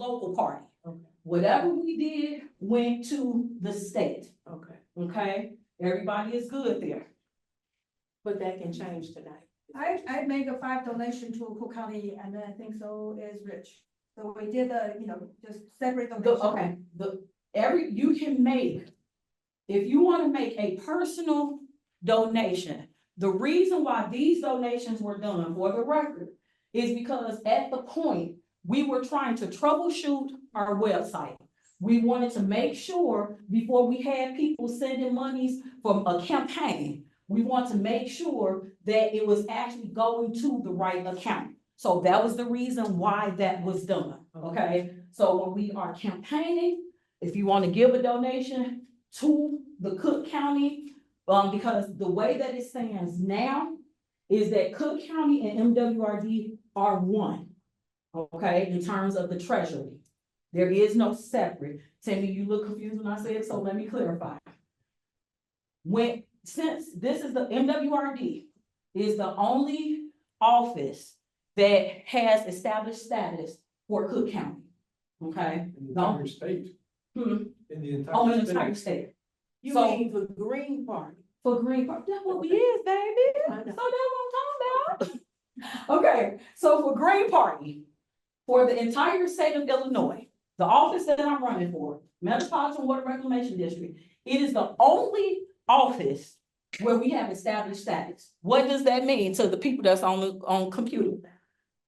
local party. Okay. Whatever we did went to the state, Okay, okay? Everybody is good there. but that can change tonight. I make a 5 donation to Cook County, and then I think so is Rich. So we did just separate donation. You can make, if you want to make a personal donation, the reason why these donations were done, for the record, is because at the point, we were trying to troubleshoot our website. We wanted to make sure before we had people sending monies from a campaign, we want to make sure that it was actually going to the right account. So that was the reason why that was done, okay? So when we are campaigning, if you want to give a donation to the Cook County, because the way that it stands now is that Cook County and MWRD are one, okay, in terms of the treasury. There is no separate. Tammy, you look confused when I say it, so let me clarify. Since this is the MWRD is the only office that has established status for Cook County, okay? In the entire state. Hmm. In the entire On the state. entire state. You So- mean the Green Party? For Green Park, that's what we is, baby. I So know. that's what I'm talking about. Okay, so for Green Party, for the entire state of Illinois, the office that I'm running for, Metropolitan Water Reclamation District, it is the only office where we have established status. What does that mean to the people that's on computer?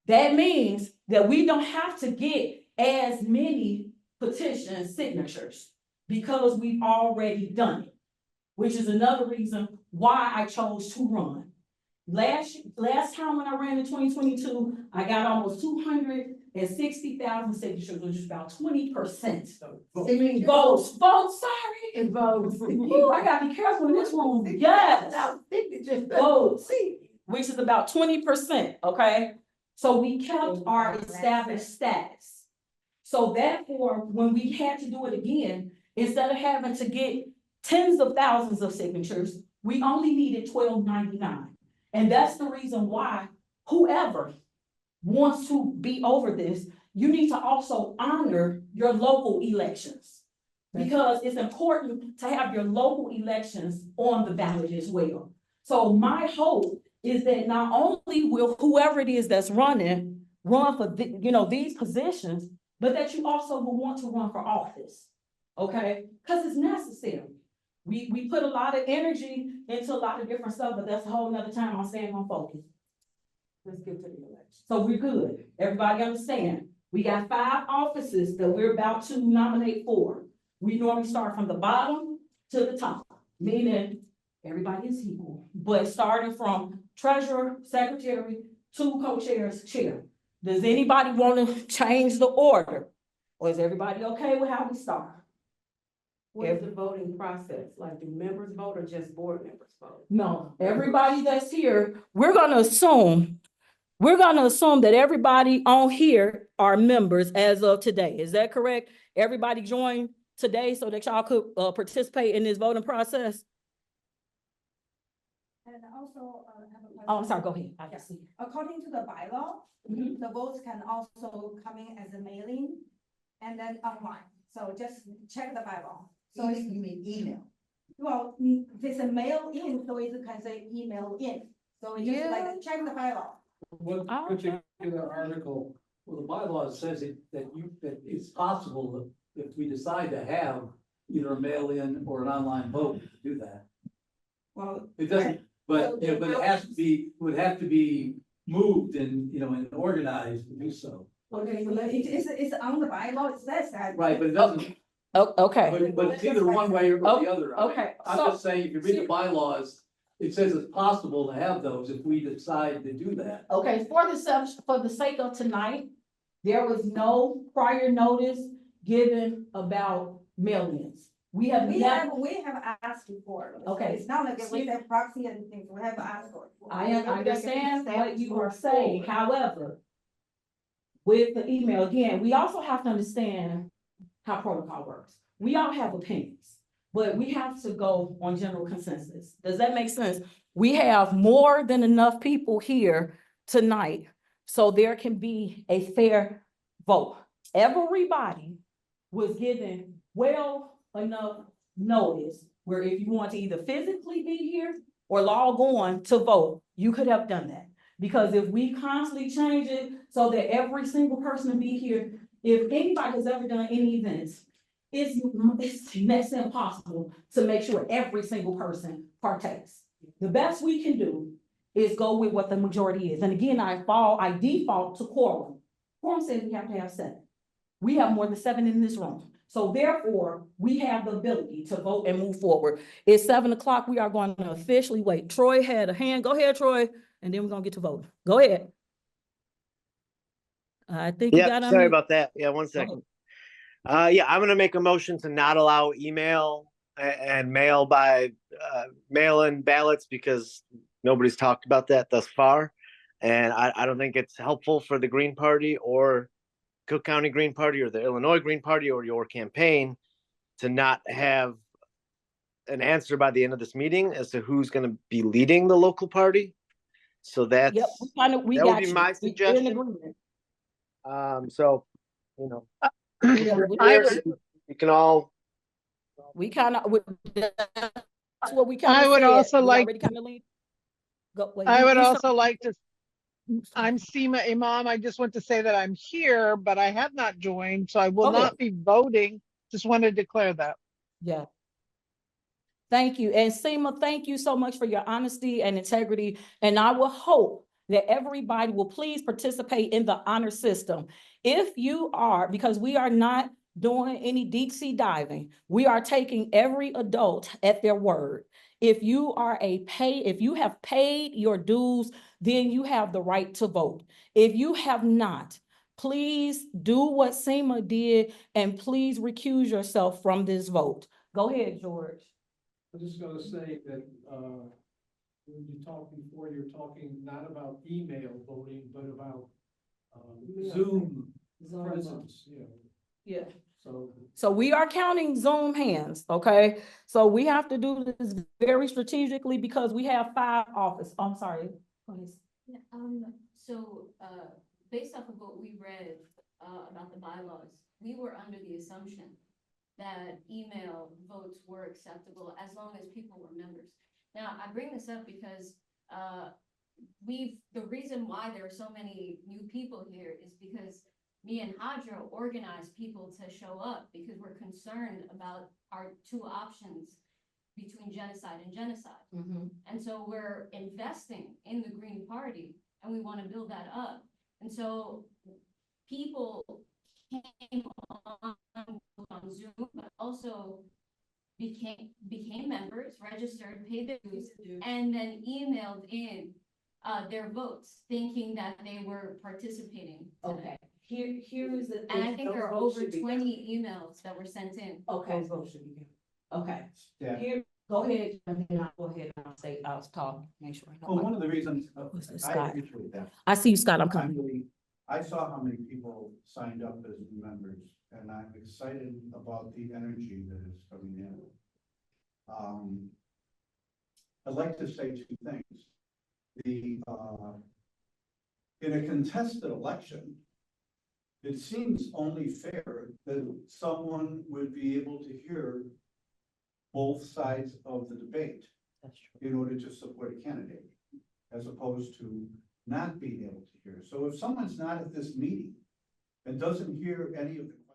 That means that we don't have to get as many petition signatures because we've already done it, which is another reason why I chose to run. Last time when I ran in 2022, I got almost 260,000 signatures, which is about 20%. Votes, sorry. And votes. Ooh, I gotta be careful in this room, yes. Votes, which is about 20%, okay? So we kept our established status. So therefore, when we had to do it again, instead of having to get tens of thousands of signatures, we only needed $12.99. And that's the reason why whoever wants to be over this, you need to also honor your local elections. Because it's important to have your local elections on the ballot as well. So my hope is that not only will whoever it is that's running, run for these positions, but that you also will want to run for office, okay? Because it's necessary. We put a lot of energy into a lot of different stuff, but that's a whole nother time. I'm staying on focus. Let's get to the election. So we're good. Everybody understand? We got 5 offices that we're about to nominate for. We normally start from the bottom to the top, meaning everybody is equal, but starting from treasurer, secretary, 2 co-chairs, chair. Does anybody want to change the order? Or is everybody okay with how we start? What is the voting process? Like, do members vote or just board members vote? No, everybody that's here, we're gonna assume that everybody on here are members as of today. Is that correct? Everybody joined today so that y'all could participate in this voting process? And also, I have a question. Oh, I'm sorry, go ahead. I can see. According to the bylaw, Mhm. the votes can also come in as a mailing and then online. So just check the bylaw. So it's, You mean email? well, if it's a mail in, so it can say email in. So it's just like, check the bylaw. What Oh, particular article, well, the bylaw says that it's possible that if we decide to have either a mail-in or an online vote, to do that. Well, It doesn't, but it would have to be moved and, and organized to do so. okay, so it's on the bylaw, it says that. Right, but it doesn't, Oh, okay, but it's either one way or the other. I mean, okay. I'm So, just saying, if you read the bylaws, it says it's possible to have those if we decide to do that. okay, for the sake of tonight, there was no prior notice given about mail-ins. We have We never, have asked before. Okay. It's not like we have proxy and things, we have asked for it. I understand what you are saying, however, with the email, again, we also have to understand how protocol works. We all have opinions, but we have to go on general consensus. Does that make sense? We have more than enough people here tonight, so there can be a fair vote. everybody was given well enough notice where if you want to either physically be here or log on to vote, you could have done that. Because if we constantly change it so that every single person will be here, if anybody has ever done any events, it's next to impossible to make sure every single person partakes. The best we can do is go with what the majority is. And again, I default to quorum. Quorum says we have to have 7. We have more than 7 in this room. So therefore, we have the ability to vote and move forward. It's 7 o'clock. We are going to officially wait. Troy had a hand. Go ahead, Troy. And then we're gonna get to voting. Go ahead. I think you got Yeah, sorry on. about that. Yeah, one second. Yeah, I'm gonna make a motion to not allow email and mail by mail-in ballots because nobody's talked about that thus far. And I don't think it's helpful for the Green Party or Cook County Green Party or the Illinois Green Party or your campaign to not have an answer by the end of this meeting as to who's gonna be leading the local party. So that's, Yep, that would got be you. my We're in suggestion. agreement. So, you know, I would- you can all, We kind of, that's what we kind of I would said. also We like, already kind of lead. Go, wait, I would who's- also like to, I'm Seema Imam. I just want to say that I'm here, but I have not joined, so I will Okay. not be voting. Just want to declare that. Yeah. Thank you. And Seema, thank you so much for your honesty and integrity. And I will hope that everybody will please participate in the honor system. If you are, because we are not doing any deep sea diving, we are taking every adult at their word. If you are if you have paid your dues, then you have the right to vote. If you have not, please do what Seema did and please recuse yourself from this vote. Go ahead, George. I'm just gonna say that, when you talk before, you're talking not about email voting, but about, Zoom presence, you know, Yeah. so. So we are counting Zoom hands, okay? So we have to do this very strategically because we have 5 office. I'm sorry. Please. Yeah, based off of what we read, about the bylaws, we were under the assumption that email votes were acceptable as long as people were members. Now, I bring this up because, the reason why there are so many new people here is because me and Hadra organized people to show up because we're concerned about our 2 options between genocide and genocide. And so we're investing in the Green Party and we want to build that up. And so people came on Zoom, but also became members, registered, paid their dues, and then emailed in their votes, thinking that they were participating. Okay. Here is the. And I think there are over 20 emails that were sent in. Okay. Okay. Yeah. Here, go ahead, and then I'll go ahead and I'll talk, make sure. I know Well, my- one of the reasons, Who's this I guy? appreciate that. I see you, Scott, I'm coming. Actually, I saw how many people signed up as members, and I'm excited about the energy that is coming in. I'd like to say 2 things. In a contested election, it seems only fair that someone would be able to hear both sides of the debate in order to support a candidate, as opposed to not being able to hear. So if someone's not at this meeting and doesn't hear any of the